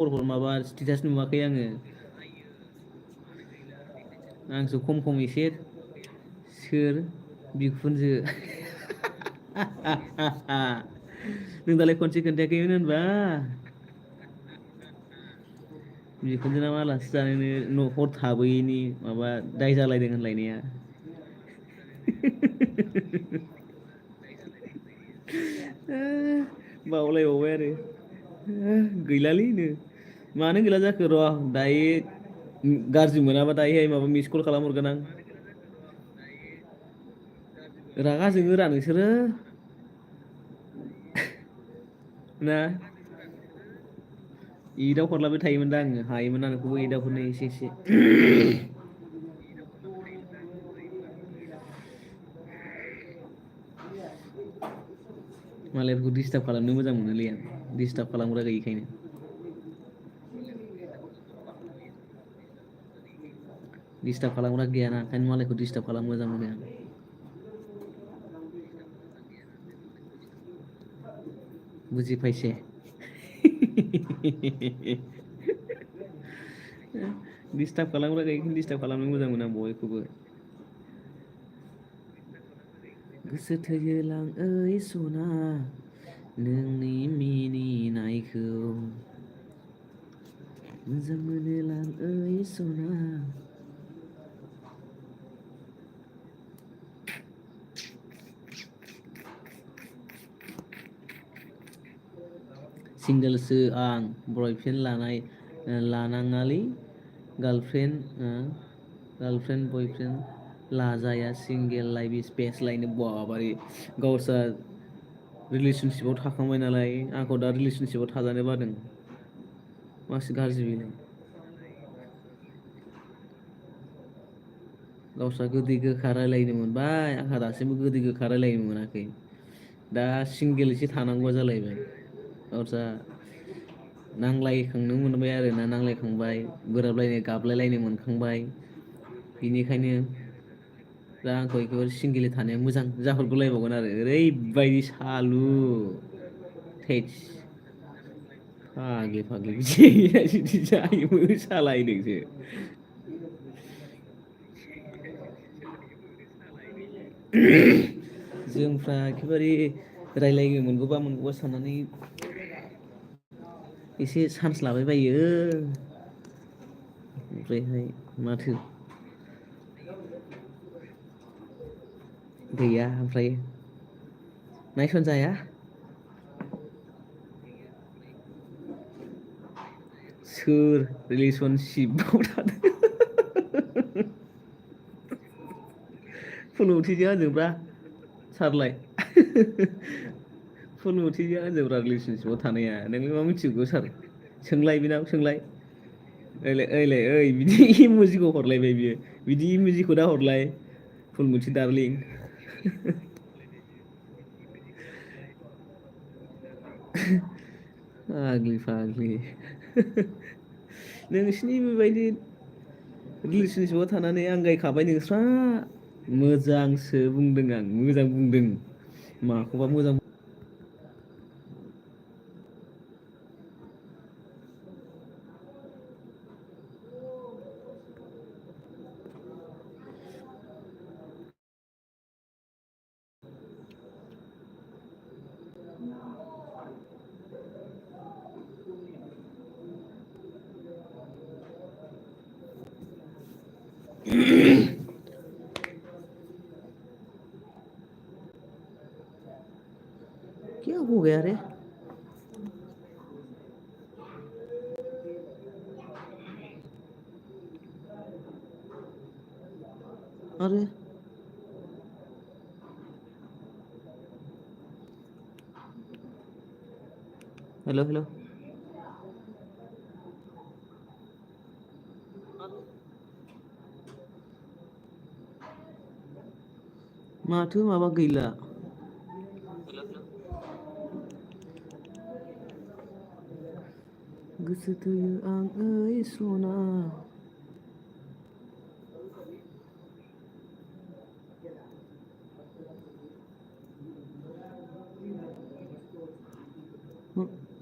खबर माबा स्टेटास नुवाखै आङो आंसो खम एसे सोर बिखुनजो नों दालाय खनसे खोन्थायाखैमोन होनबा बिखुनजोनाव आलासि जानोनो हर थाबोयैनि माबा दाय जालायदों होनलायनाया बावलायबावबाय आरो गैलालै मानो गैला जाखो र' दायो गाज्रि मोनाबा दायोहाय माबा मिस कल खालामहरगोन आं रागा जोङोरा नोंसोरो ना इदाव हरलाबाय थायोमोन दा आङो हायोमोन आं नोंखौबो एदाव हरनो एसे मालायफोरखौ डिस्टार्ब खालामनो मोजां मोनोलै आं डिस्टार्ब खालामग्रा गैयिखायनो डिस्टार्ब खालामग्रा गैयाना ओंखायनो मालायखौ डिस्टार्ब खालामनो मोजां मोनो आं बुजिफायसे डिस्टार्ब खालामग्रा गैयिखायनो डिस्टार्ब खालामनो मोजां मोनो आं बयखौबो गोसो थोयोलां ओइ सना नोंनि मिनिनायखौ मोजां मोनोलां ओइ सना सिंगोलसो आं बयफ्रेन्ड लानाङालै गार्लफ्रेन्ड बयफ्रेन्ड लाजाया सिंगेल लाइफ इज बेस्ट लायनो बाबारे गावस्रा रिलेसनसिपाव थाखांबाय नालाय आंखौ दा रिलेसनसिपाव थाजानो बादों मासि गाज्रि बेलाय गावस्रा गोदै गोखा रायलायनो मोनबाय आंहा दासिमबो गोदै गोखा रायलायनो मोनाखै दा सिंगेल एसे थानांगौआ जालायबाय गावस्रा नांलायखांनो मोनबाय आरोना नांलायखांबाय बोराबलायनो गाबलायलायनो मोनखांबाय बिनिखायनो दा आंखौ एखेबारे सिंगेलै थानाया मोजां जाहरगुलायबावगोन आरो ओरैबायदि सालु थैस फाग्लि बिदि जायोबो सालायदोंसो जोंफ्रा एखेबारे रायलायनो मोनगौबा साननानै एसे चान्स लाबाय बायो ओमफ्रायहाय माथो गैया ओमफ्राय नायसनजाया सोर रिलेसनसिपाव थादों फुलुंथिजों आंजोंब्रा सारलाय फुलुंथिजों आंजोंब्रा रिलेसनसिपाव थानाया नोंलाय मा मिथिगौ सार सोंलाय बिनाव सोंलाय ओइलाय ओइ बिदि इमजिखौ हरलायबाय बियो बिदि इमजिखौ दा हरलाय फुलमुथि दार्लिं फाग्लि नोंसिनि बेबायदि रिलेसनसिपाव थानानै आंगायखाबाय नोंस्रा मोजांसो बुंदों आं मोजां बुंदों माखौबा मोजां क्या हो गया रे अरे हेलो हेलो माथो माबा गैला गोसो थोयो आं ओइ सना